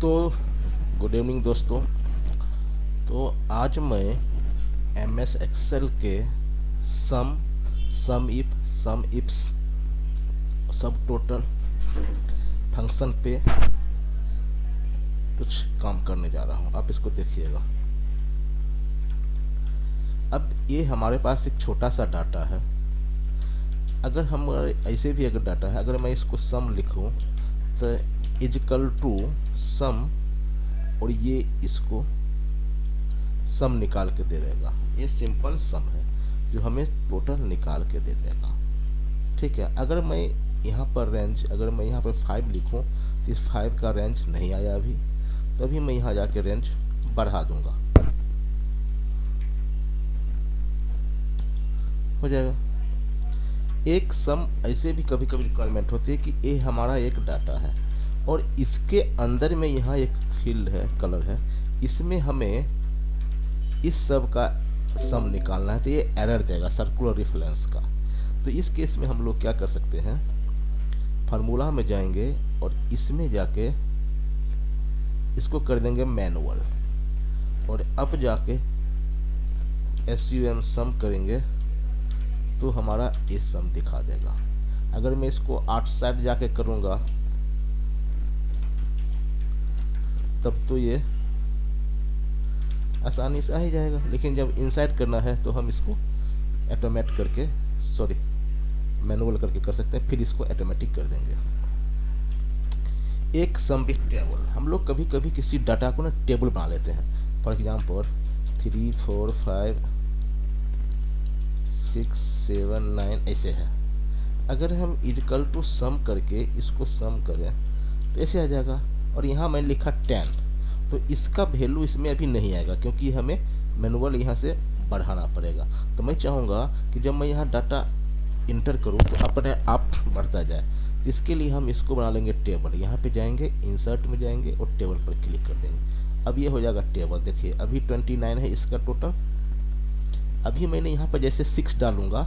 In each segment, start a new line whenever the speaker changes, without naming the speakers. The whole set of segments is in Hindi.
तो गुड इवनिंग दोस्तों। तो आज मैं MS एक्सेल के सम इफ सम इप्स सब टोटल फंक्शन पे कुछ काम करने जा रहा हूँ। आप इसको देखिएगा। अब ये हमारे पास एक छोटा सा डाटा है। अगर हमारे ऐसे भी अगर डाटा है, अगर मैं इसको सम लिखूँ तो इजकल टू सम, और ये इसको सम निकाल के दे देगा। ये सिंपल सम है जो हमें टोटल निकाल के दे देगा। ठीक है। अगर मैं यहाँ पर रेंज, अगर मैं यहाँ पर 5 लिखूँ तो इस 5 का रेंज नहीं आया अभी, तभी मैं यहाँ जाके रेंज बढ़ा दूंगा, हो जाएगा। एक सम ऐसे भी कभी कभी रिक्वायरमेंट होती है कि ये हमारा एक डाटा है और इसके अंदर में यहाँ एक फील्ड है, कलर है, इसमें हमें इस सब का सम निकालना है, तो ये एरर देगा सर्कुलर रिफरेंस का। तो इस केस में हम लोग क्या कर सकते हैं, फार्मूला में जाएंगे और इसमें जाके इसको कर देंगे मैनुअल, और अब जाके SUM सम करेंगे तो हमारा ये सम दिखा देगा। अगर मैं इसको 8 साइड जाके करूँगा तब तो ये आसानी से आ ही जाएगा, लेकिन जब इनसाइड करना है तो हम इसको ऑटोमेट करके, मैनुअल करके कर सकते हैं, फिर इसको ऑटोमेटिक कर देंगे। एक सम विथ टेबल, हम लोग कभी कभी किसी डाटा को ना टेबल बना लेते हैं। फॉर एग्जाम्पल 3 4 5 6 7 9 ऐसे है। अगर हम इजकल टू सम करके इसको सम करें तो ऐसे आ जाएगा, और यहाँ मैंने लिखा 10, तो इसका वैल्यू इसमें अभी नहीं आएगा क्योंकि हमें मैनुअल यहाँ से बढ़ाना पड़ेगा। तो मैं चाहूँगा कि जब मैं यहाँ डाटा इंटर करूँ तो अपने आप बढ़ता जाए। तो इसके लिए हम इसको बना लेंगे टेबल। यहाँ पे जाएंगे, इंसर्ट में जाएंगे और टेबल पर क्लिक कर देंगे। अब ये हो जाएगा टेबल। देखिए अभी 29 है इसका टोटल। अभी मैंने यहाँ पर जैसे 6 डालूंगा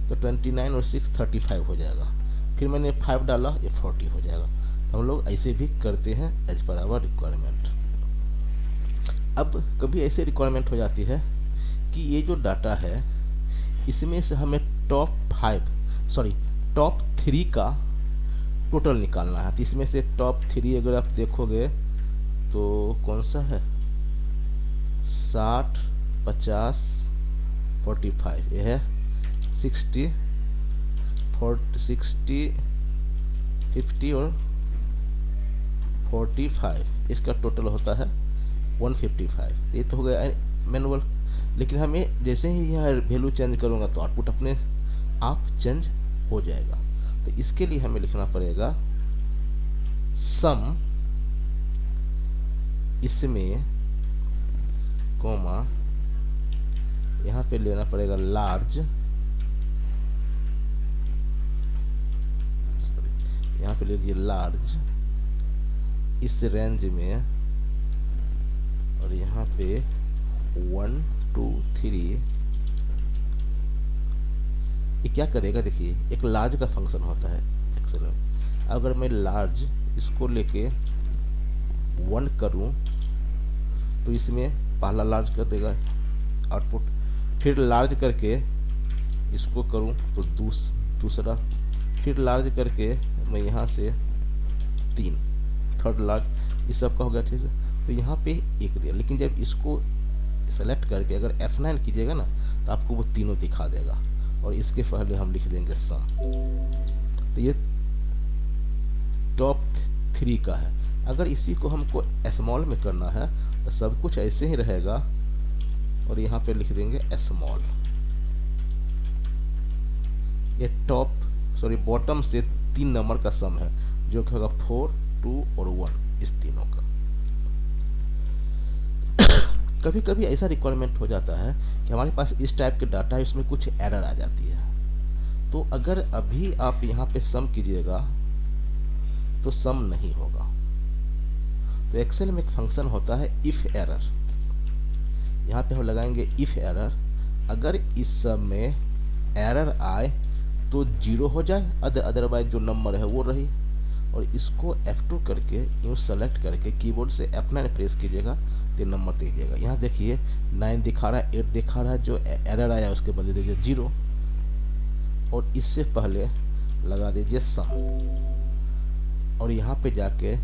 तो 29 और 6 35 हो जाएगा। फिर मैंने 5 डाला, ये 40 हो जाएगा। हम लोग ऐसे भी करते हैं एज पर आवर रिक्वायरमेंट। अब कभी ऐसे रिक्वायरमेंट हो जाती है कि ये जो डाटा है इसमें से हमें टॉप 3 का टोटल निकालना है। तो इसमें से टॉप 3 अगर आप देखोगे तो कौन सा है, 60 50 45, ये है 60 50 और 45, इसका टोटल होता है 155। ये तो हो गया मैनुअल। लेकिन हमें जैसे ही यहाँ वैल्यू चेंज करूँगा तो आउटपुट अपने आप चेंज हो जाएगा। तो इसके लिए हमें लिखना पड़ेगा सम, इसमें कोमा, यहाँ पे लेना पड़ेगा लार्ज, यहाँ पे ले लीजिए लार्ज इस रेंज में, और यहाँ पे 1 2 3। ये क्या करेगा, देखिए एक लार्ज का फंक्शन होता है एक्सेल में। अगर मैं लार्ज इसको लेके 1 करूं तो इसमें पहला लार्ज कर देगा आउटपुट, फिर लार्ज करके इसको करूं तो दूसरा, फिर लार्ज करके मैं यहाँ से 3, थर्ड लार्ज, इस सब का हो गया। ठीक है। तो यहाँ पे एक दिया, लेकिन जब इसको सेलेक्ट करके अगर F9 कीजिएगा ना तो आपको वो तीनों दिखा देगा, और इसके पहले हम लिख देंगे सम। तो ये टॉप 3 का है। अगर इसी को हमको स्मॉल में करना है तो सब कुछ ऐसे ही रहेगा, और यहाँ पे लिख देंगे स्मॉल। ये बॉटम से 3 नंबर का सम है जो कि होगा 4 2 और 1, इस तीनों का। कभी कभी ऐसा रिक्वायरमेंट हो जाता है कि हमारे पास इस टाइप के डाटा है, उसमें कुछ एरर आ जाती है। तो अगर अभी आप यहाँ पे सम कीजिएगा तो सम नहीं होगा। तो एक्सेल में एक फंक्शन होता है इफ एरर। यहाँ पे हम लगाएंगे इफ एरर। अगर इस सब में एरर आए तो 0 हो जाए, अदरवाइज जो नंबर है वो रही। और इसको F2 करके यूँ सेलेक्ट करके कीबोर्ड से F9 प्रेस कीजिएगा तो नंबर दीजिएगा। यहाँ देखिए 9 दिखा रहा है, 8 दिखा रहा है, जो एरर आया उसके बदले दीजिए 0 और इससे पहले लगा दीजिए सम और यहाँ पे जाके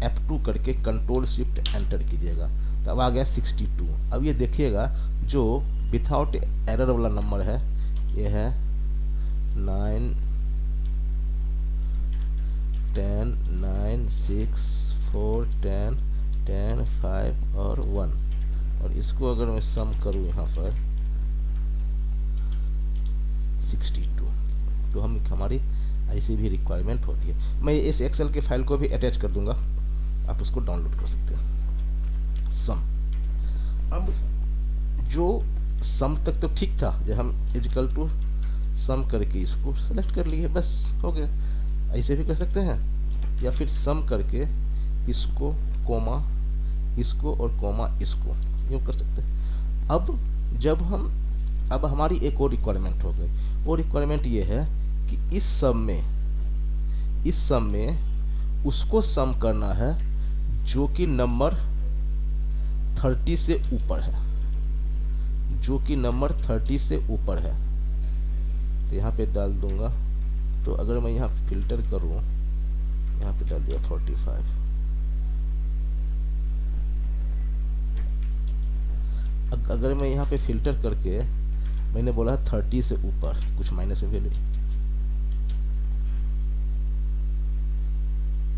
F2 करके कंट्रोल शिफ्ट एंटर कीजिएगा, तब आ गया 62। अब ये देखिएगा जो विथआउट एरर वाला नंबर है ये है 9 10 9 6 4 10 10 5 और 1 और इसको अगर मैं सम करूँ यहाँ पर 62 तो हमारी ऐसी भी रिक्वायरमेंट होती है। मैं इस एक्सेल के फाइल को भी अटैच कर दूंगा, आप उसको डाउनलोड कर सकते हैं। सम, अब जो सम तक तो ठीक था, जब हम इक्वल टू सम करके इसको सेलेक्ट कर लिए बस हो गया। ऐसे भी कर सकते हैं या फिर सम करके इसको कोमा इसको और कोमा इसको यूँ कर सकते हैं। अब हमारी एक और रिक्वायरमेंट हो गई। वो रिक्वायरमेंट ये है कि इस सम में उसको सम करना है जो कि नंबर 30 से ऊपर है, जो कि नंबर 30 से ऊपर है। तो यहाँ पे डाल दूंगा, तो अगर मैं यहाँ फिल्टर करूँ, यहाँ पे डाल दिया 45। अगर मैं यहाँ पे फिल्टर करके मैंने बोला 30 से ऊपर कुछ माइनस में वैल्यू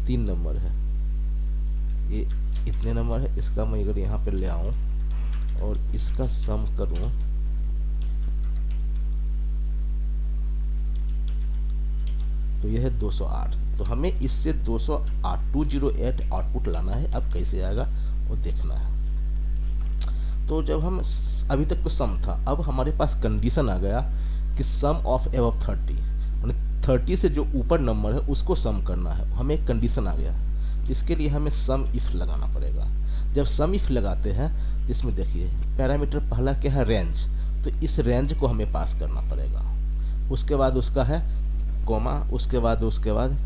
3 नंबर है, ये इतने नंबर है, इसका मैं अगर यहाँ पे ले आऊँ और इसका सम करूँ तो यह है 208। तो हमें इससे 208 आउटपुट लाना है। अब कैसे आएगा वो देखना है। तो जब हम अभी तक तो सम था, अब हमारे पास कंडीशन आ गया कि सम ऑफ एबव 30, यानी 30 से जो ऊपर नंबर है उसको सम करना है। हमें एक कंडीशन आ गया, इसके लिए हमें सम इफ लगाना पड़ेगा। जब सम इफ लगाते हैं इसमें देखिए पैरामीटर पहला क्या है, रेंज, तो इस रेंज को हमें पास करना पड़ेगा। उसके बाद उसका है कोमा, उसके बाद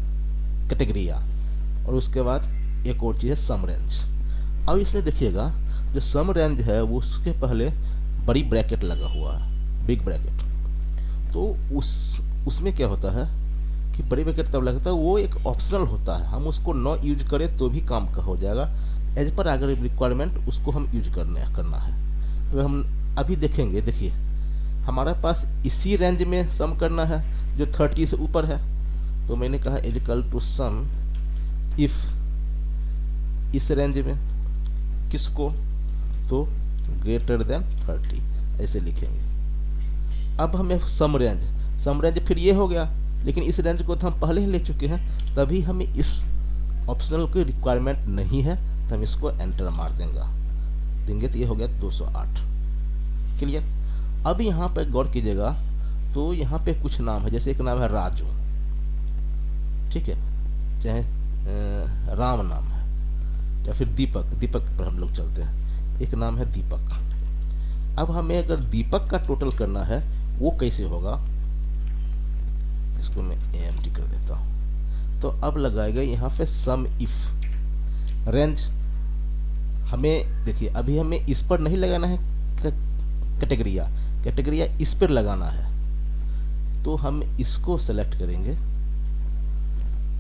कैटेगरिया और उसके बाद एक और चीज़ है सम रेंज। अब इसमें देखिएगा जो सम रेंज है वो उसके पहले बड़ी ब्रैकेट लगा हुआ है, बिग ब्रैकेट। तो उसमें क्या होता है कि बड़ी ब्रैकेट तब लगता है, वो एक ऑप्शनल होता है, हम उसको न यूज करें तो भी काम का हो जाएगा। एज पर अगर रिक्वायरमेंट उसको हम यूज करना है। तो हम अभी देखेंगे, देखिए हमारे पास इसी रेंज में सम करना है जो 30 से ऊपर है। तो मैंने कहा इक्वल टू सम इफ इस रेंज में किसको, तो ग्रेटर देन 30 ऐसे लिखेंगे। अब हमें सम रेंज फिर ये हो गया, लेकिन इस रेंज को तो हम पहले ही ले चुके हैं, तभी हमें इस ऑप्शनल की रिक्वायरमेंट नहीं है, तो हम इसको एंटर मार देंगे तो ये हो गया 208। क्लियर। अब यहाँ पर गौर कीजिएगा, तो यहाँ पे कुछ नाम है, जैसे एक नाम है राजू, ठीक है, चाहे राम नाम है, या फिर दीपक पर हम लोग चलते हैं, एक नाम है दीपक। अब हमें अगर दीपक का टोटल करना है वो कैसे होगा, इसको मैं AMT कर देता हूँ। तो अब लगाएगा यहाँ पे सम इफ रेंज। हमें देखिए अभी हमें इस पर नहीं लगाना है, कैटेगरिया इस पर लगाना है। तो हम इसको सेलेक्ट करेंगे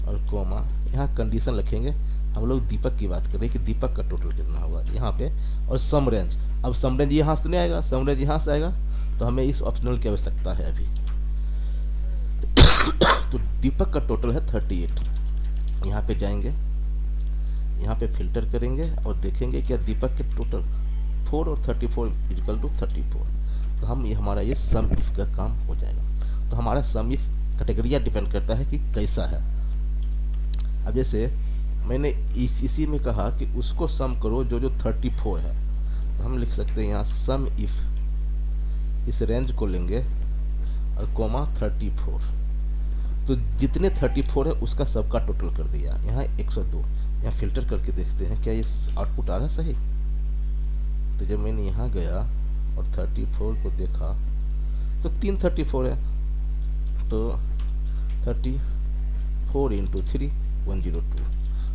और कोमा, यहाँ कंडीशन लिखेंगे। हम लोग दीपक की बात करें कि दीपक का टोटल कितना होगा यहाँ पे, और सम रेंज। अब सम रेंज यहाँ से नहीं आएगा, सम रेंज यहाँ से आएगा, तो हमें इस ऑप्शनल की आवश्यकता है अभी। तो दीपक का टोटल है 38। यहाँ पे जाएंगे, यहाँ पे फिल्टर करेंगे और देखेंगे क्या दीपक के टोटल 4 और 34 इक्वल टू 34। तो हम हमारा ये सम इफ का काम हो जाएगा। तो हमारा सम इफ कैटेगरिया डिपेंड करता है कि कैसा है। अब जैसे मैंने इसी में कहा कि उसको सम करो जो 34 है, तो हम लिख सकते हैं यहाँ सम इफ इस रेंज को लेंगे और कोमा 34। तो जितने 34 है उसका सबका टोटल कर दिया। यहाँ 102। यहाँ फिल्टर करके देखते हैं क्या ये आउटपुट आ रहा है सही। तो जब मैंने यहाँ गया और 34 को देखा तो 3 34 है, तो 34 इंटू 3 102,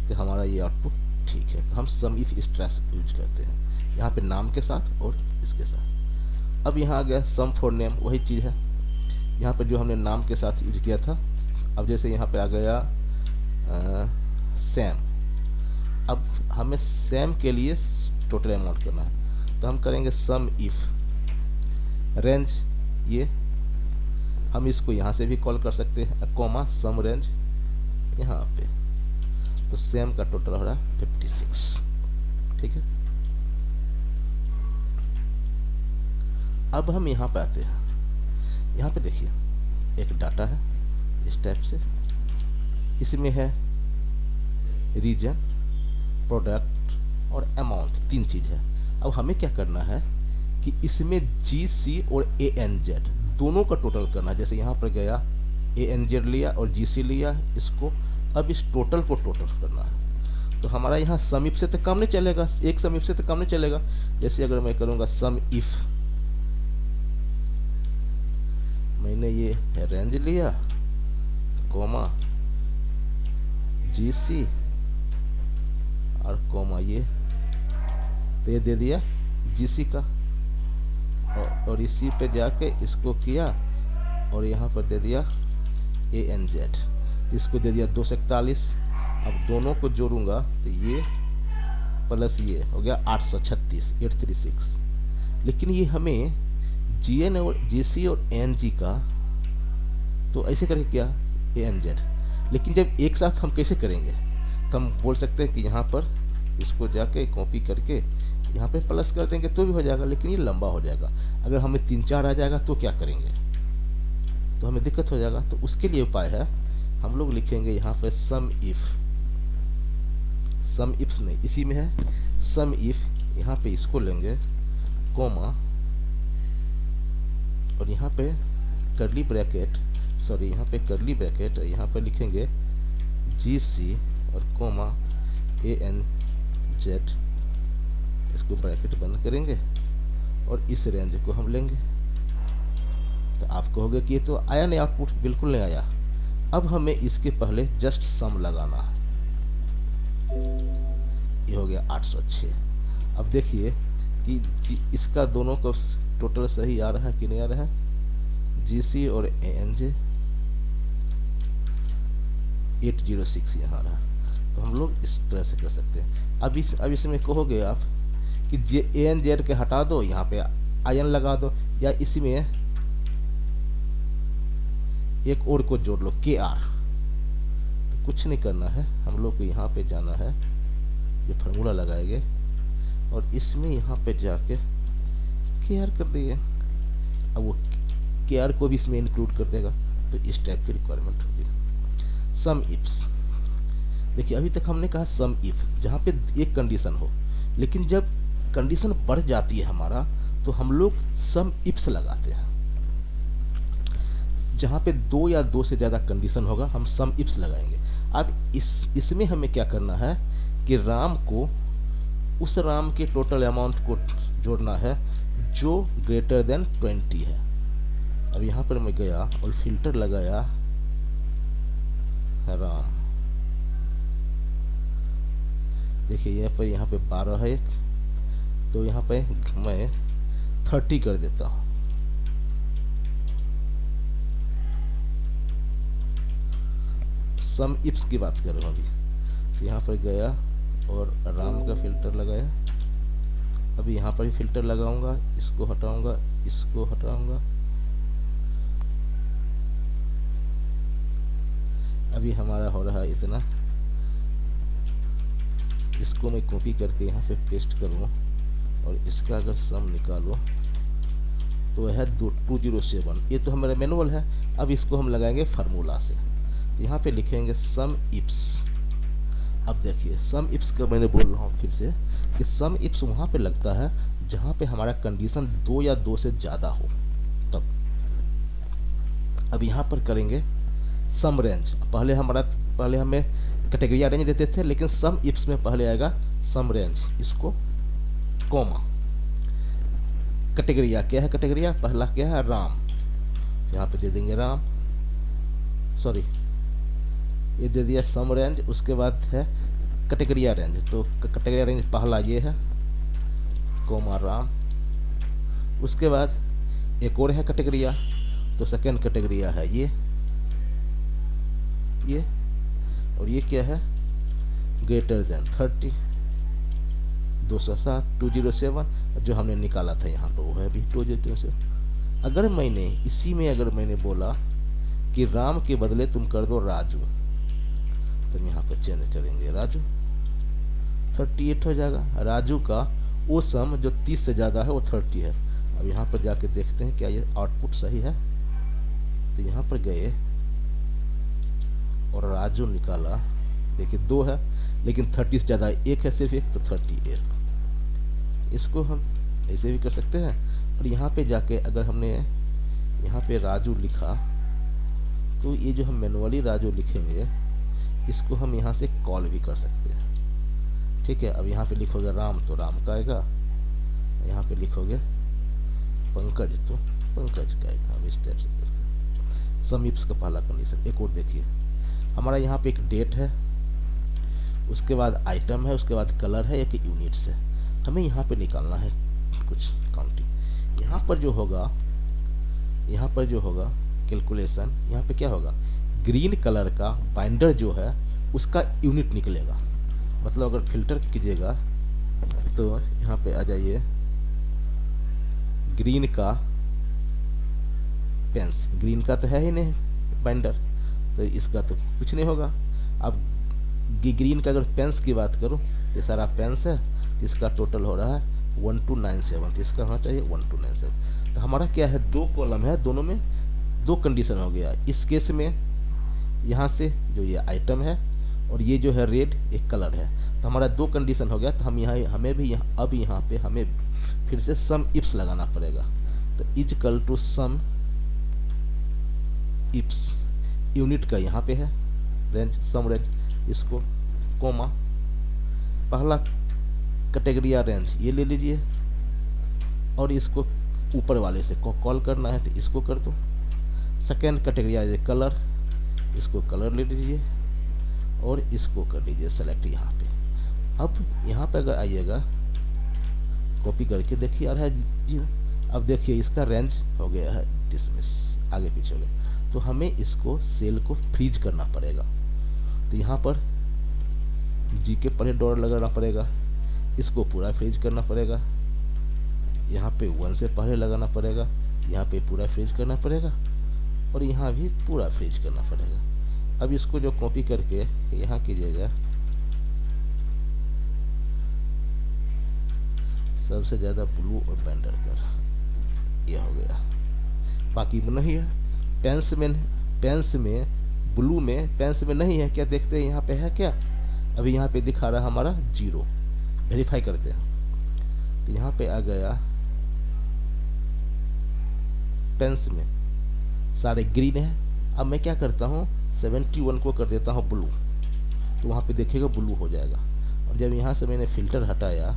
तो हमारा ये आउटपुट ठीक है। तो हम सम इफ स्ट्रेस यूज करते हैं यहाँ पे नाम के साथ और इसके साथ। अब यहाँ आ गया सम फॉर नेम, वही चीज़ है यहाँ पे जो हमने नाम के साथ यूज किया था। अब जैसे यहाँ पे आ गया सैम, अब हमें सैम के लिए टोटल अमाउंट करना है, तो हम करेंगे सम इफ रेंज, ये हम इसको यहाँ से भी कॉल कर सकते हैं, कॉमा सम रेंज यहाँ पे, तो सैम का टोटल हो रहा है 56। ठीक है, अब हम यहाँ पे आते हैं। यहाँ पे देखिए एक डाटा है इस टाइप से, इसमें है रीजन, प्रोडक्ट और अमाउंट, 3 चीज़ है। अब हमें क्या करना है कि इसमें GC और ANZ दोनों का टोटल करना है। जैसे यहाँ पर गया ANZ लिया और GC लिया, इसको अब इस टोटल को टोटल करना है। तो हमारा यहाँ सम इफ से तो काम नहीं चलेगा, एक सम इफ से तो काम नहीं चलेगा। जैसे अगर मैं करूँगा सम इफ, मैंने ये रेंज लिया, कॉमा GC और कॉमा ये, तो ये दे दिया GC का, और इसी पे जाके इसको किया और यहाँ पर दे दिया ANZ, इसको दे दिया 241। अब दोनों को जोड़ूंगा तो ये प्लस ये हो गया 836, 836। लेकिन ये हमें GN और GC और ANG का, तो ऐसे करके क्या ANZ, लेकिन जब एक साथ हम कैसे करेंगे, तो हम बोल सकते हैं कि यहाँ पर इसको जाके कॉपी करके यहाँ पे प्लस कर देंगे तो भी हो जाएगा, लेकिन ये लंबा हो जाएगा। अगर हमें 3-4 आ जाएगा तो क्या करेंगे, तो हमें दिक्कत हो जाएगा। तो उसके लिए उपाय है, हम लोग लिखेंगे यहाँ पे सम इफ्स नहीं, इसी में है सम इफ, यहाँ पे इसको लेंगे कॉमा और यहाँ पे करली ब्रैकेट, सॉरी यहाँ पे करली ब्रैकेट, यहाँ पे लिखेंगे GC और कॉमा ANZ, इसको ब्रैकेट बंद करेंगे और इस रेंज को हम लेंगे। तो आप कहोगे कि ये तो आया नहीं आउटपुट, बिल्कुल नहीं आया। अब हमें इसके पहले जस्ट सम लगाना है, ये हो गया 806। अब देखिए कि इसका दोनों का टोटल सही आ रहा है कि नहीं आ रहा है, GC और ANZ 806 यहाँ आ रहा है। तो हम लोग इस तरह से कर सकते हैं। अब इसमें कहोगे आप कि ANZ के हटा दो, यहाँ पे आयन लगा दो, या इसी में एक और को जोड़ लो KR। तो कुछ नहीं करना है, हम लोग को यहाँ पे जाना है, ये फार्मूला लगाएंगे और इसमें यहाँ पे जाके KR कर दिए। अब वो KR को भी इसमें इंक्लूड कर देगा। तो इस टाइप की रिक्वायरमेंट होती है। सम इफ्स, देखिए अभी तक हमने कहा सम इफ, जहाँ पे एक कंडीशन हो, लेकिन जब कंडीशन बढ़ जाती है हमारा, तो हम लोग सम इफ्स लगाते हैं। जहाँ पे 2 या 2 से ज़्यादा कंडीशन होगा, हम सम इफ्स लगाएंगे। अब इसमें हमें क्या करना है कि राम को उस राम के टोटल अमाउंट को जोड़ना है जो ग्रेटर देन 20 है। अब यहाँ पर मैं गया और फिल्टर लगाया राम, देखिए यहाँ पे 12 है एक, तो यहाँ पे मैं 30 कर देता हूँ। सम इफ्स की बात कर रहा हूँ अभी। तो यहाँ पर गया और राम का फिल्टर लगाया। अभी यहाँ पर ही फिल्टर लगाऊंगा, इसको हटाऊंगा, इसको हटाऊंगा। अभी हमारा हो रहा है इतना, इसको मैं कॉपी करके यहाँ पे पेस्ट करूँ और इसका अगर सम निकालो तो है 207। ये तो हमारा मैनुअल है। अब इसको हम लगाएंगे फार्मूला से, तो यहाँ पे लिखेंगे सम इफ्स। अब देखिए सम इफ्स का मैंने बोल रहा हूँ फिर से कि सम इफ्स वहाँ पे लगता है जहाँ पे हमारा कंडीशन 2 या 2 से ज़्यादा हो तब। अब यहाँ पर करेंगे सम रेंज। पहले हमें कैटेगरी रेंज देते थे, लेकिन सम इफ्स में पहले आएगा सम रेंज, इसको कॉमा कैटेगरी क्या है, कैटेगरी पहला क्या है राम, यहाँ पे दे देंगे राम, सॉरी ये दे दिया सम रेंज। उसके बाद है कैटेगरिया रेंज, तो कैटेगरिया रेंज पहला ये है कोमा राम। उसके बाद एक और है कैटेगरिया, तो सेकेंड कैटेगरिया है ये, और ये क्या है ग्रेटर देन 30, 207, 207, जो हमने निकाला था यहाँ पर वो है भी 207। अगर मैंने इसी में अगर मैंने बोला कि राम के बदले तुम कर दो राजू, तो हम यहाँ पर चेंज करेंगे राजू, 38 हो जाएगा। राजू का वो सम जो 30 से ज़्यादा है वो 30 है। अब यहाँ पर जाके देखते हैं क्या ये आउटपुट सही है, तो यहाँ पर गए और राजू निकाला, देखिए 2 है लेकिन 30 से ज़्यादा एक है, सिर्फ एक, तो 38। इसको हम ऐसे भी कर सकते हैं। और यहाँ पे जाके अगर हमने यहाँ पे राजू लिखा, तो ये जो हम मैनुअली राजू लिखेंगे इसको हम यहाँ से कॉल भी कर सकते हैं, ठीक है। अब यहाँ पे लिखोगे राम तो राम का आएगा, यहाँ पे लिखोगे पंकज तो पंकज का आएगा। हम इस टाइप से करते हैं। सम इफ्स का पहला कंडीशन। एक और देखिए, हमारा यहाँ पे एक डेट है, उसके बाद आइटम है, उसके बाद कलर है, एक यूनिट्स है। हमें यहाँ पे निकालना है कुछ काउंटिंग। यहाँ पर जो होगा कैलकुलेशन, यहाँ पे क्या होगा, ग्रीन कलर का बाइंडर जो है उसका यूनिट निकलेगा। मतलब अगर फिल्टर कीजिएगा तो यहाँ पे आ जाइए, ग्रीन का पेंस, ग्रीन का तो है ही नहीं बाइंडर, तो इसका तो कुछ नहीं होगा। अब ग्रीन का अगर पेंस की बात करूँ तो सारा पेंस है, तो इसका टोटल हो रहा है 1297, तो इसका होना चाहिए 1297। तो हमारा क्या है, 2 कॉलम है, दोनों में 2 कंडीशन हो गया। इस केस में यहाँ से जो ये आइटम है और ये जो है रेड एक कलर है, तो हमारा 2 कंडीशन हो गया। तो हम हमें भी अब यहाँ पे हमें फिर से सम इफ्स लगाना पड़ेगा। तो equal to sum ifs, unit का यहाँ पे है रेंज, सम रेंज, इसको कोमा, पहला कैटेगरिया रेंज ये ले लीजिए और इसको ऊपर वाले से कॉल करना है तो इसको कर दो। सेकेंड कैटेगरिया कलर, इसको कलर ले लीजिए और इसको कर लीजिए सेलेक्ट यहाँ पे। अब यहाँ पे अगर आइएगा कॉपी करके देखिए आ रहा है जी। अब देखिए इसका रेंज हो गया है डिसमिस, आगे पीछे हो गया। तो हमें इसको सेल को फ्रीज करना पड़ेगा। तो यहाँ पर जी के पहले डॉलर लगाना पड़ेगा, इसको पूरा फ्रीज करना पड़ेगा। यहाँ पे 1 से पहले लगाना पड़ेगा, यहाँ पे पूरा फ्रीज करना पड़ेगा और यहाँ भी पूरा फ्रीज करना पड़ेगा। अब इसको जो कॉपी करके यहाँ कीजिएगा, सबसे ज़्यादा ब्लू और बेंडर कर, यह हो गया। बाकी में नहीं है, पेंस में ब्लू में, पेंस में नहीं है। क्या देखते हैं यहाँ पे है क्या, अभी यहाँ पे दिखा रहा है हमारा 0, वेरीफाई करते हैं। तो यहाँ पे आ गया पेंस में सारे ग्रीन है। अब मैं क्या करता हूँ 71 को कर देता हूँ ब्लू, तो वहाँ पे देखिएगा ब्लू हो जाएगा। और जब यहाँ से मैंने फिल्टर हटाया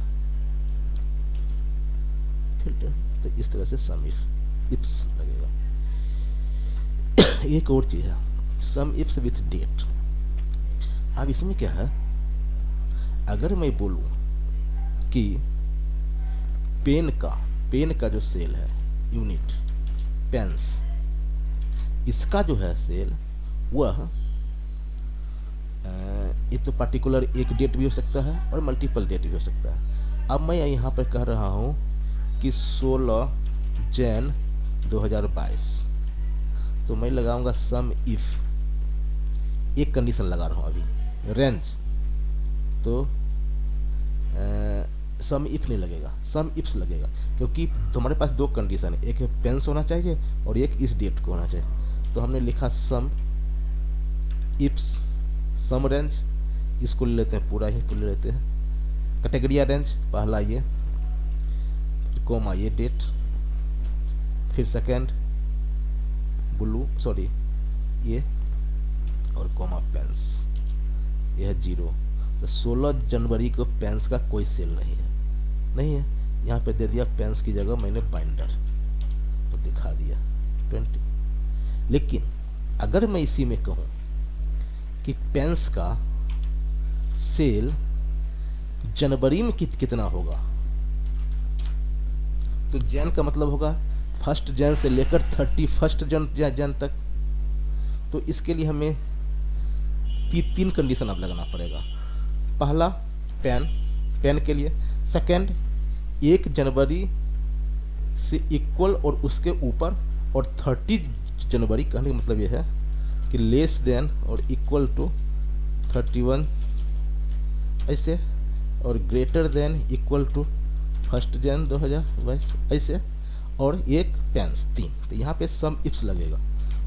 तो इस तरह से सम इफ्स लगेगा। एक और चीज है, सम इफ्स विथ डेट। अब इसमें क्या है, अगर मैं बोलूं कि पेन का जो सेल है यूनिट पेंस, इसका जो है सेल वह ये तो पर्टिकुलर एक डेट भी हो सकता है और मल्टीपल डेट भी हो सकता है। अब मैं यहाँ पर कह रहा हूँ कि 16 जन 2022, तो मैं लगाऊंगा सम इफ, एक कंडीशन लगा रहा हूँ अभी, रेंज तो सम इफ नहीं लगेगा, सम इफ्स लगेगा, क्योंकि तुम्हारे पास 2 कंडीशन है, एक पेंस होना चाहिए और एक इस डेट को होना चाहिए। तो हमने लिखा सम इफ्स सम रेंज, इसको ले लेते हैं पूरा ही ले लेते हैं। कैटेगरिया रेंज पहला ये, कोमा ये डेट, फिर सेकेंड ब्लू सॉरी ये, और कोमा पेंस, यह 0। तो 16 जनवरी को पेंस का कोई सेल नहीं है। यहाँ पे दे दिया पेंस की जगह मैंने बाइंडर तो दिखा दिया 20। लेकिन अगर मैं इसी में कहूँ कि पेंस का सेल जनवरी में कितना होगा। तो जैन का मतलब होगा 1 जैन से लेकर 31 जैन तक। तो इसके लिए हमें तीन कंडीशन अब लगाना पड़ेगा। पहला पेन के लिए, सेकंड 1 जनवरी से इक्वल और उसके ऊपर, और 30 जनवरी कहने का मतलब यह है कि लेस देन और इक्वल टू 31 ऐसे, और ग्रेटर देन इक्वल टू 1 जन 2022 ऐसे, और एक पेंस 3। तो यहाँ पे सम इप्स लगेगा।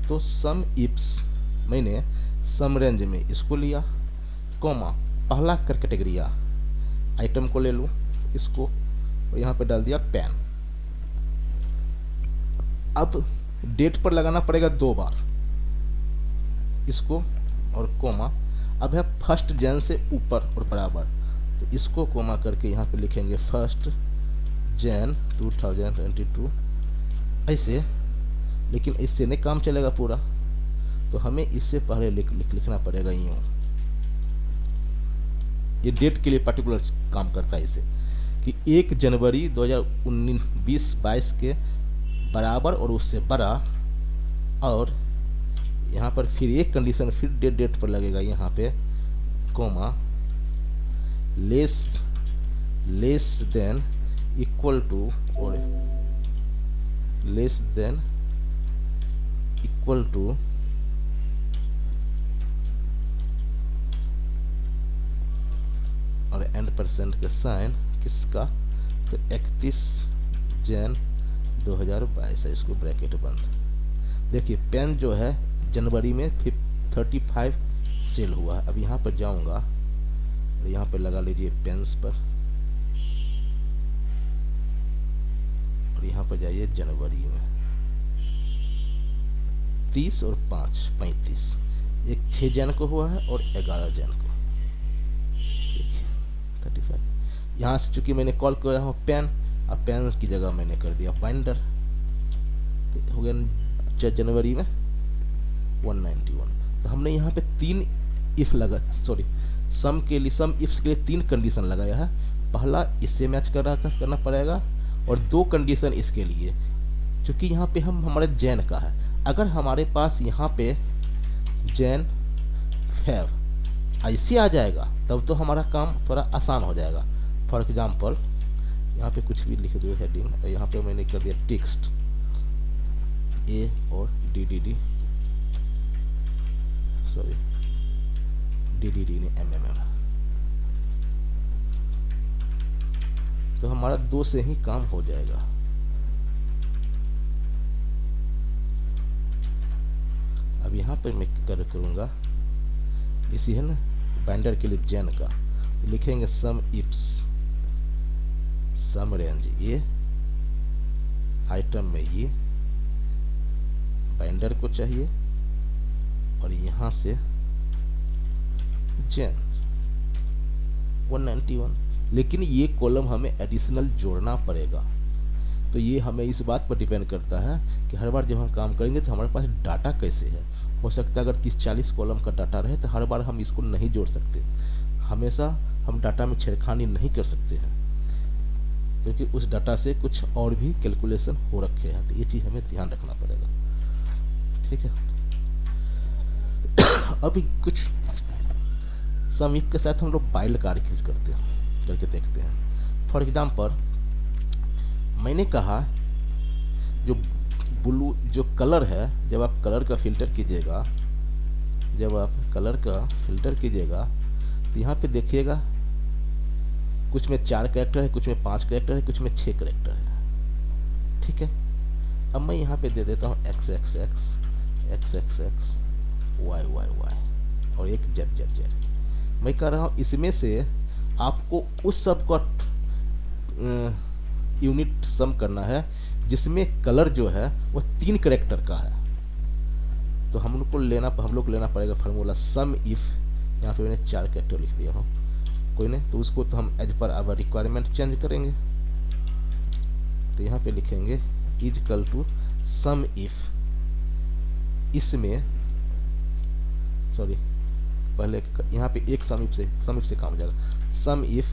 तो सम इप्स मैंने सम रेंज में इसको लिया, कॉमा पहला कैटेगरी आइटम को ले लूँ इसको, और यहाँ पे डाल दिया पेन। अब डेट पर लगाना पड़ेगा 2 बार इसको, और कोमा अब है 1 जन से ऊपर और बराबर। तो इसको कोमा करके यहाँ पे लिखेंगे 1 जन 2022 ऐसे। लेकिन इससे नहीं काम चलेगा पूरा, तो हमें इससे पहले लिखना पड़ेगा यूँ। ये डेट के लिए पर्टिकुलर काम करता है इसे, कि 1 जनवरी 2019-20-22 के बराबर और उससे बड़ा, और यहाँ पर फिर एक कंडीशन फिर डेट पर लगेगा यहाँ पे, comma less than equal to, और लेस देन इक्वल टू और एंड परसेंट का साइन किसका, तो 31 जन 2022 है। इसको ब्रैकेट बंद। देखिए पेन जो है जनवरी में 35 सेल हुआ है। अब यहाँ पर जाऊंगा और यहाँ पर लगा लीजिए पेन्स पर, और यहाँ पर जाइए जनवरी में 30 और 5 35, एक 6 जन को हुआ है और 11 जन को। देखिए 35। यहाँ से चूंकि मैंने कॉल किया हूँ पेन, अब पेन की जगह मैंने कर दिया बाइंडर, तो हो गया जनवरी में 191। तो हमने यहाँ पे 3 इफ लगा, सॉरी सम इफ्स के लिए 3 कंडीशन लगाया है। पहला इससे मैच करना पड़ेगा, और 2 कंडीशन इसके लिए, क्योंकि यहाँ पे हमारे जैन का है। अगर हमारे पास यहाँ पे जैन फैव ऐसे आ जाएगा तब तो हमारा काम थोड़ा आसान हो जाएगा। फॉर एग्जाम्पल यहाँ पे कुछ भी लिख दो हेडिंग, यहाँ पे मैंने कर दिया टेक्स्ट ए और डी, सॉरी डी ने एम। तो हमारा 2 से ही काम हो जाएगा। अब यहाँ पर मैं करूँगा इसी है ना बाइंडर के लिए जैन का, तो लिखेंगे सम इप्स सम रेंज ये आइटम में ये बाइंडर को चाहिए, और यहाँ से जैन 191। लेकिन ये कॉलम हमें एडिशनल जोड़ना पड़ेगा। तो ये हमें इस बात पर डिपेंड करता है कि हर बार जब हम काम करेंगे तो हमारे पास डाटा कैसे है। हो सकता है अगर 30-40 कॉलम का डाटा रहे तो हर बार हम इसको नहीं जोड़ सकते। हमेशा हम डाटा में छेड़खानी नहीं कर सकते हैं, क्योंकि उस डाटा से कुछ और भी कैलकुलेशन हो रखे हैं। तो ये चीज़ हमें ध्यान रखना पड़ेगा, ठीक है। अभी कुछ सम इफ के साथ हम लोग बाइंड कार्ड यूज करके देखते हैं। फॉर एग्जाम्पल मैंने कहा जो ब्लू जो कलर है, जब आप कलर का फिल्टर कीजिएगा तो यहाँ पे देखिएगा कुछ में 4 कैरेक्टर है, कुछ में 5 कैरेक्टर है, कुछ में 6 कैरेक्टर है, ठीक है। अब मैं यहाँ पे दे देता हूँ XXX Y और एक Z। मैं कह रहा हूँ इसमें से आपको उस सब का यूनिट सम करना है जिसमें कलर जो है वो 3 कैरेक्टर का है। तो हम लोग को लेना पड़ेगा फार्मूला सम इफ। यहाँ पे मैंने 4 कैरेक्टर लिख दिया हूँ, कोई नहीं, तो उसको तो हम as per hour requirement change करेंगे। तो यहाँ पे लिखेंगे इजकल टू सम इफ, इसमें सॉरी पहले यहाँ पे एक सम इफ से काम हो जाएगा। सम इफ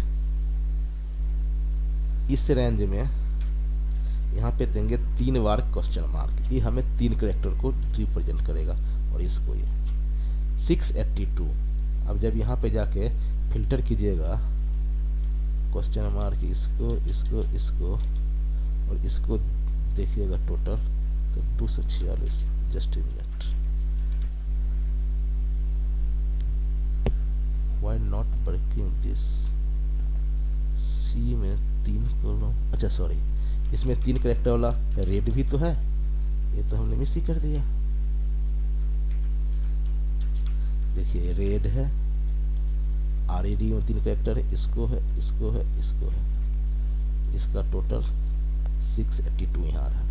इस रेंज में यहाँ पे देंगे 3 बार क्वेश्चन मार्क, ये हमें 3 कैरेक्टर को रिप्रेजेंट करेगा। और इसको ये 682। अब जब यहाँ पे जाके फिल्टर कीजिएगा क्वेश्चन मार्क इसको इसको इसको और इसको देखिएगा टोटल तो 246। Just a minute, why not working this. C में 3 कॉलम, अच्छा सॉरी, इसमें 3 कैरेक्टर वाला रेड भी तो है, ये तो हमने मिस ही कर दिया। देखिए रेड है, RED में 3 कैरेक्टर है, इसको है इसको है इसको है, इसका टोटल 682 यहाँ रहा।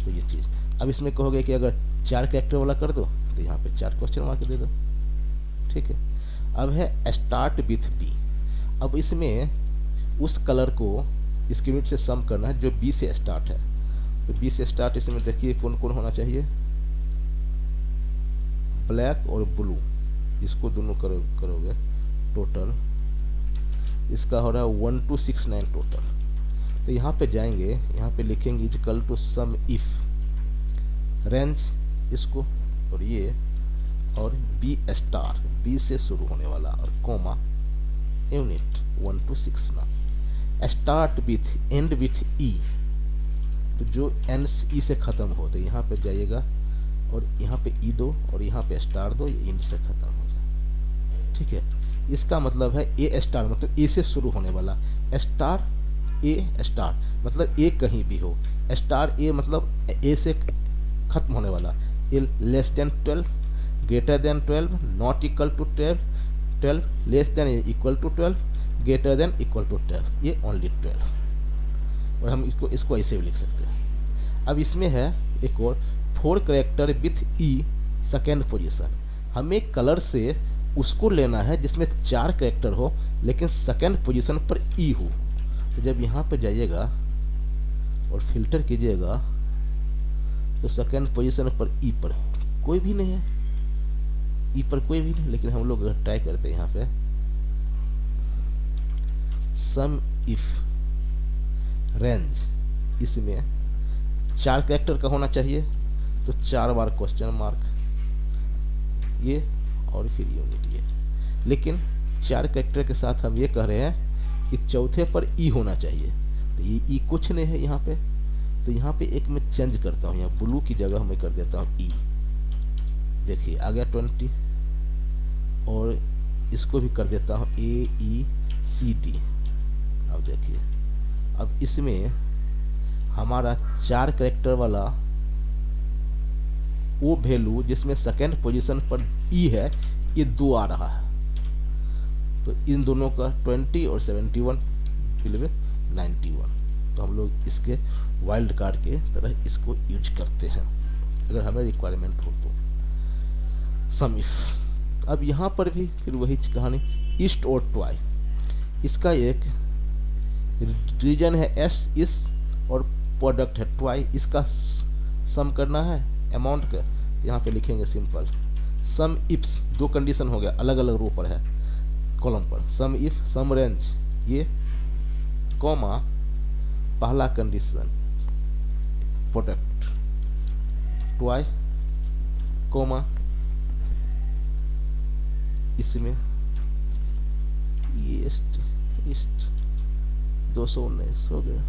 तो ये चीज़ अब इसमें कहोगे कि अगर 4 कैरेक्टर वाला कर दो तो यहाँ पे 4 क्वेश्चन मार्क दे दो, ठीक है। अब है स्टार्ट विथ बी। अब इसमें उस कलर को इसके यूनिट से सम करना है जो बी से स्टार्ट है। तो बी से स्टार्ट इसमें देखिए कौन कौन होना चाहिए, ब्लैक और ब्लू, इसको दोनों करोगे टोटल इसका हो रहा है 1269 टोटल। तो यहाँ पे जाएंगे, यहाँ पे लिखेंगे equal to sum if range इसको और ये और बी स्टार, बी से शुरू होने वाला और comma unit 1269 start with end with E. तो जो एन ई से ख़त्म हो तो यहाँ पे जाइएगा और यहाँ पे ई दो और यहाँ पे स्टार दो, ये एंड से ख़त्म हो जाए, ठीक है। इसका मतलब है ए स्टार मतलब ए से शुरू होने वाला, स्टार ए स्टार मतलब ए कहीं भी हो, स्टार ए मतलब ए से खत्म होने वाला, A less than 12, greater than 12, not equal to 12, 12 less than equal to 12, greater than equal to 12, ये ओनली 12। और हम इसको ऐसे भी लिख सकते हैं। अब इसमें है एक और 4 character with E second position. हमें कलर से उसको लेना है जिसमें 4 कैरेक्टर हो लेकिन सेकेंड पोजीशन पर ई हो। तो जब यहाँ पे जाइएगा और फिल्टर कीजिएगा तो सेकेंड पोजीशन पर ई पर कोई भी नहीं है, ई पर कोई भी नहीं। लेकिन हम लोग अगर ट्राई करते हैं यहाँ पे सम इफ रेंज, इसमें 4 कैरेक्टर का होना चाहिए तो 4 बार क्वेश्चन मार्क ये और फिर यूनिट ये। लेकिन 4 कैरेक्टर के साथ हम ये कह रहे हैं कि चौथे पर ई होना चाहिए, तो ये ई कुछ नहीं है यहाँ पे। तो यहाँ पे एक मैं चेंज करता हूँ, यहाँ ब्लू की जगह मैं कर देता हूँ ई। देखिए आ गया 20 और इसको भी कर देता हूँ AECD। अब देखिए अब इसमें हमारा 4 कैरेक्टर वाला वो वैल्यू जिसमें सेकेंड पोजीशन पर ई है ये 2 आ रहा है। तो इन दोनों का 20 और 71 फिल में 91। तो हम लोग इसके वाइल्ड कार्ड के तरह इसको यूज करते हैं अगर हमें रिक्वायरमेंट हो तो। सम इफ अब यहाँ पर भी फिर वही कहानी, ईस्ट और ट्वाई। इसका एक रीजन है एस इस और प्रोडक्ट है ट्वाई, इसका सम करना है अमाउंट का। यहाँ पे लिखेंगे सिंपल सम इफ्स, 2 कंडीशन हो गया, अलग अलग रो पर है कॉलम पर। सम इफ सम रेंज ये कॉमा पहला कंडीशन प्रोडक्ट ट्वाई कॉमा इसमें ईस्ट ईस्ट 219 हो गया।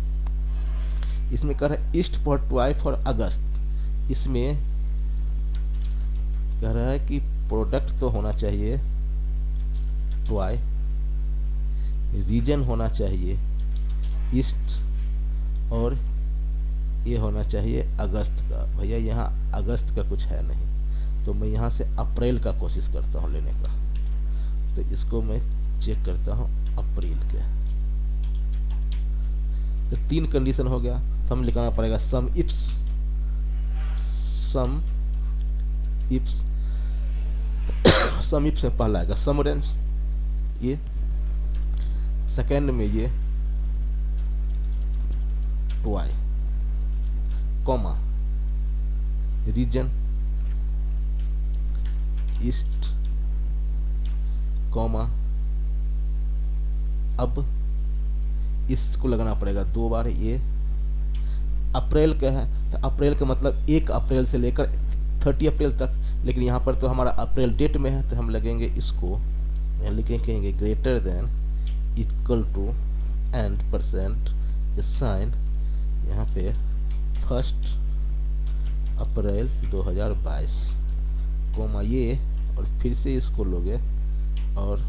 इसमें कह रहा है ईस्ट फॉर ट्वाई फॉर अगस्त। इसमें कह रहा है कि प्रोडक्ट तो होना चाहिए ट्वाई, रीजन होना चाहिए ईस्ट और ये होना चाहिए अगस्त का। भैया यहाँ अगस्त का कुछ है नहीं, तो मैं यहाँ से अप्रैल का कोशिश करता हूँ लेने का। तो इसको मैं चेक करता हूँ अप्रैल के। तो 3 कंडीशन हो गया, तो हम लिखना पड़ेगा सम इफ्स सम इफ्स में पहला आएगा सम रेंज ये, सेकेंड में ये ट्वाई कॉमा रीजन ईस्ट कॉमा, अब इसको लगाना पड़ेगा 2 बार। ये अप्रैल का है तो अप्रैल का मतलब 1 अप्रैल से लेकर 30 अप्रैल तक, लेकिन यहाँ पर तो हमारा अप्रैल डेट में है तो हम लगेंगे इसको, यहाँ लिखेंगे greater than equal to and percent sign यहाँ पे 1 अप्रैल 2022 कोमा ये, और फिर से इसको लोगे और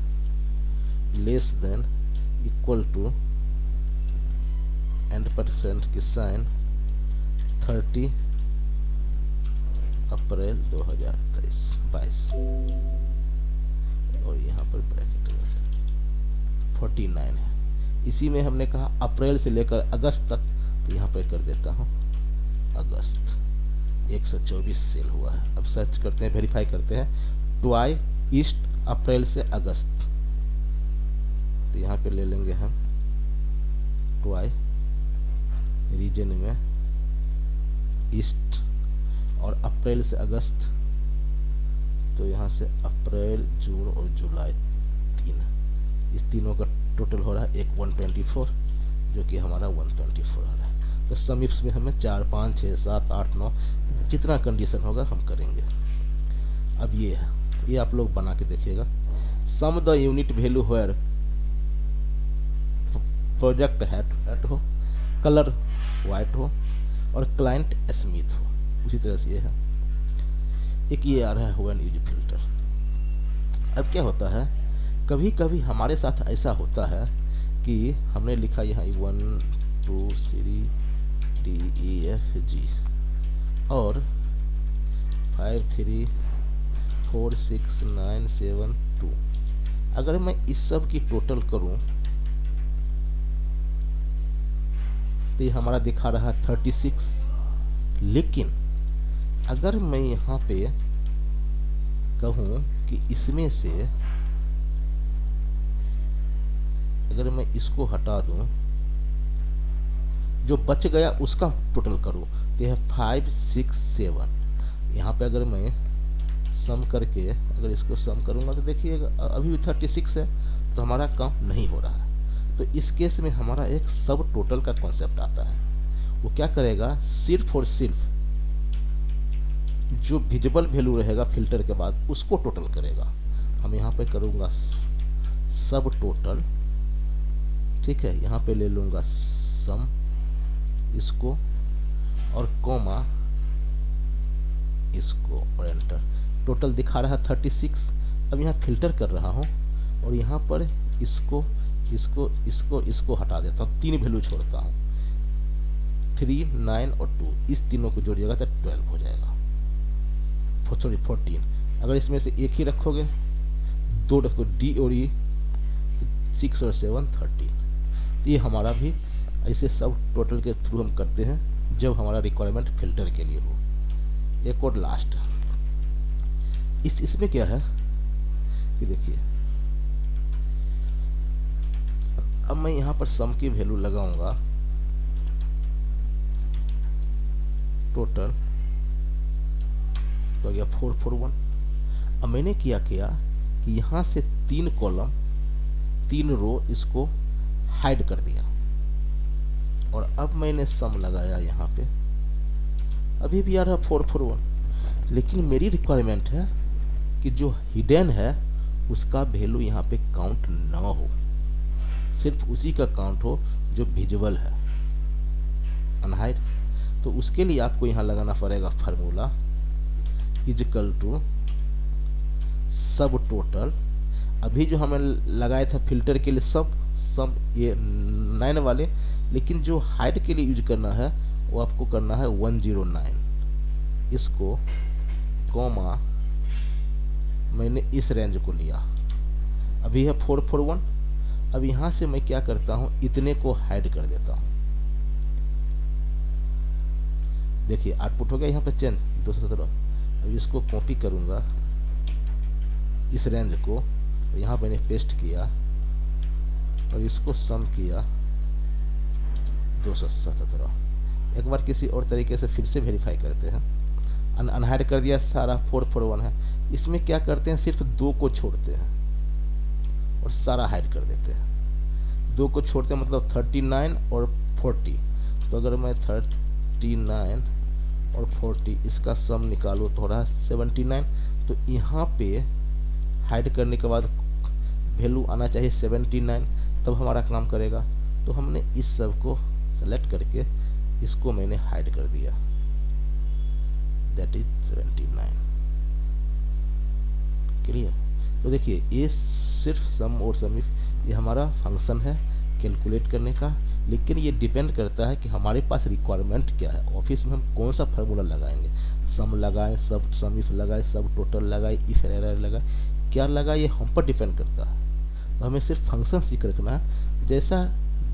less than equal to and percent की साइन 30 अप्रैल 2022 और यहाँ पर ब्रैकेट 49 है। इसी में हमने कहा अप्रैल से लेकर अगस्त तक, तो यहाँ पर कर देता हूँ अगस्त 124 सेल हुआ है। अब सर्च करते हैं, वेरीफाई करते हैं, ट्वाई ईस्ट अप्रैल से अगस्त, तो यहाँ पे ले लेंगे हम ट्वाई रीजन में ईस्ट और अप्रैल से अगस्त, तो यहाँ से अप्रैल जून और जुलाई 3, इस तीनों का टोटल हो रहा है एक 124, जो कि हमारा 124 आ रहा है। तो सम इफ्स में हमें 4 5 6 7 8 9 जितना कंडीशन होगा हम करेंगे। अब ये है, ये आप लोग बना के देखिएगा। Sum the unit value where project hat हो, कलर वाइट हो और क्लाइंट स्मिथ हो, उसी तरह से ये है। एक ये आ रहा है व्हेन यूज फिल्टर। अब क्या होता है, कभी कभी हमारे साथ ऐसा होता है कि हमने लिखा यहाँ 1 2 3 D E F G और 5 3 4 6 9 7 2, अगर मैं इस सब की टोटल करूं तो ये हमारा दिखा रहा है 36। लेकिन अगर मैं यहाँ पे कहूँ कि इसमें से अगर मैं इसको हटा दूं, जो बच गया उसका टोटल करूं, तो यह 5 6 7। यहाँ पे अगर मैं सम करके अगर इसको सम करूंगा तो देखिएगा अभी भी 36 है, तो हमारा काम नहीं हो रहा है। तो इस केस में हमारा एक सब टोटल का कॉन्सेप्ट आता है। वो क्या करेगा, सिर्फ और सिर्फ जो विजिबल वैल्यू रहेगा फिल्टर के बाद उसको टोटल करेगा। हम यहाँ पे करूँगा सब टोटल, ठीक है, यहाँ पे ले लूँगा सम इसको और कॉमा इसको और एंटर। टोटल दिखा रहा है 36। अब यहाँ फिल्टर कर रहा हूँ और यहाँ पर इसको इसको इसको इसको हटा देता हूँ, 3 वैल्यू छोड़ता हूँ, 3 9 और 2, इस तीनों को जोड़िएगा तो 12 हो जाएगा, सॉरी 14। अगर इसमें से एक ही रखोगे, 2 रख दो डी और ई, 6 और 7 13। ये हमारा भी ऐसे सब टोटल के थ्रू हम करते हैं जब हमारा रिक्वायरमेंट फिल्टर के लिए हो। एक और लास्ट इसमें क्या है कि देखिए, अब मैं यहाँ पर सम की वैल्यू लगाऊंगा टोटल, तो गया 441। अब मैंने क्या किया कि यहाँ से 3 कॉलम 3 रो इसको हाइड कर दिया और अब मैंने सम लगाया यहाँ पे, अभी भी आ रहा 441। लेकिन मेरी रिक्वायरमेंट है कि जो हिडन है उसका वैल्यू यहाँ पे काउंट ना हो, सिर्फ उसी का काउंट हो जो विजुअल है अनहाइड। तो उसके लिए आपको यहाँ लगाना पड़ेगा फार्मूला इक्वल टू सब टोटल। अभी जो हमें लगाया था फिल्टर के लिए सब ये 9 वाले, लेकिन जो हाइड के लिए यूज करना है वो आपको करना है 109। इसको कॉमा मैंने इस रेंज को लिया, अभी है 441। अब यहाँ से मैं क्या करता हूँ, इतने को हाइड कर देता हूँ। देखिए आउटपुट हो गया यहाँ पे चेंज 217। अब इसको कॉपी करूँगा इस रेंज को, यहाँ मैंने पेस्ट किया और इसको सम किया 217। एक बार किसी और तरीके से फिर से वेरीफाई करते हैं। अनहाइड कर दिया सारा 441 है। इसमें क्या करते हैं, सिर्फ 2 को छोड़ते हैं, और सारा हाइड कर देते हैं। 2 को छोड़ते हैं मतलब 39 और 40। तो अगर मैं 39 और 40 इसका सम निकालूँ तो हो रहा है 79। तो यहाँ पे हाइड करने के बाद वैल्यू आना चाहिए 79, तब हमारा काम करेगा। तो हमने इस सब को सेलेक्ट करके इसको मैंने हाइड कर दिया, दैट इज 79। क्लियर। तो देखिए ये सिर्फ सम और सम इफ ये हमारा फंक्शन है कैलकुलेट करने का, लेकिन ये डिपेंड करता है कि हमारे पास रिक्वायरमेंट क्या है, ऑफिस में हम कौन सा फार्मूला लगाएंगे। सम लगाएं, सब सम इफ लगाए, सब टोटल लगाए, इफ एरर लगाए, क्या लगाए, ये हम पर डिपेंड करता है। तो हमें सिर्फ फंक्शन सीख रखना है, जैसा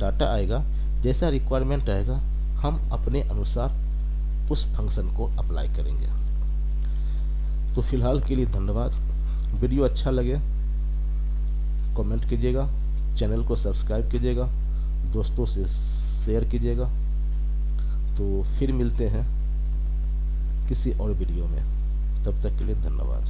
डाटा आएगा, जैसा रिक्वायरमेंट आएगा, हम अपने अनुसार उस फंक्शन को अप्लाई करेंगे। तो फिलहाल के लिए धन्यवाद। वीडियो अच्छा लगे कमेंट कीजिएगा, चैनल को सब्सक्राइब कीजिएगा, दोस्तों से शेयर कीजिएगा। तो फिर मिलते हैं किसी और वीडियो में, तब तक के लिए धन्यवाद।